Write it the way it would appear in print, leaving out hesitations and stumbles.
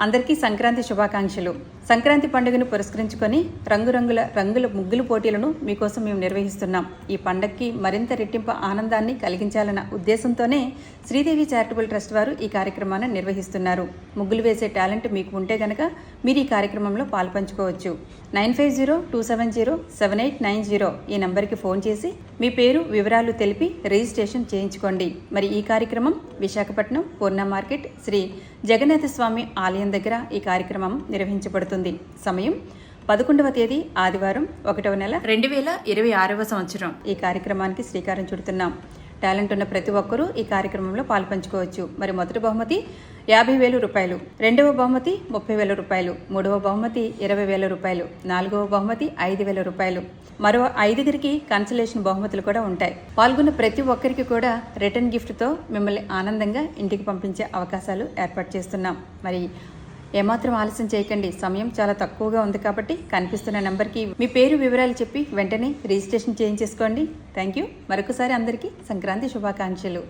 అందరికీ సంక్రాంతి శుభాకాంక్షలు. సంక్రాంతి పండుగను పురస్కరించుకొని రంగుల ముగ్గులు పోటీలను మీకోసం మేము నిర్వహిస్తున్నాం. ఈ పండగకి మరింత రెట్టింపు ఆనందాన్ని కలిగించాలన్న ఉద్దేశంతోనే శ్రీదేవి చారిటబుల్ ట్రస్ట్ వారు ఈ కార్యక్రమాన్ని నిర్వహిస్తున్నారు. ముగ్గులు వేసే టాలెంట్ మీకు ఉంటే గనక మీరు ఈ కార్యక్రమంలో పాల్పంచుకోవచ్చు. 9502707890 ఈ నంబర్కి ఫోన్ చేసి మీ పేరు వివరాలు తెలిపి రిజిస్ట్రేషన్ చేయించుకోండి. మరి ఈ కార్యక్రమం విశాఖపట్నం పూర్ణ మార్కెట్ శ్రీ జగన్నాథ స్వామి ఆలయం దగ్గర ఈ కార్యక్రమం నిర్వహించబడుతుంది. సమయం 11వ తేదీ ఆదివారం 1వ నెల 2026వ సంవత్సరం. ఈ కార్యక్రమానికి శ్రీకారం చుడుతున్నాం. టాలెంట్ ఉన్న ప్రతి ఒక్కరూ ఈ కార్యక్రమంలో పాల్పంచుకోవచ్చు. మరి మొదటి బహుమతి 50,000 రూపాయలు, రెండవ బహుమతి 30,000 రూపాయలు, మూడవ బహుమతి 20,000 రూపాయలు, నాలుగవ బహుమతి 5,000 రూపాయలు. మరో 5గురికి కన్సలేషన్ బహుమతులు కూడా ఉంటాయి. పాల్గొన్న ప్రతి ఒక్కరికి కూడా రిటర్న్ గిఫ్ట్తో మిమ్మల్ని ఆనందంగా ఇంటికి పంపించే అవకాశాలు ఏర్పాటు చేస్తున్నాం. మరి ఏమాత్రం ఆలస్యం చేయకండి. సమయం చాలా తక్కువగా ఉంది కాబట్టి కనిపిస్తున్న నెంబర్కి మీ పేరు వివరాలు చెప్పి వెంటనే రిజిస్ట్రేషన్ చేయించేసుకోండి. Thank you. మరొకసారి అందరికీ సంక్రాంతి శుభాకాంక్షలు.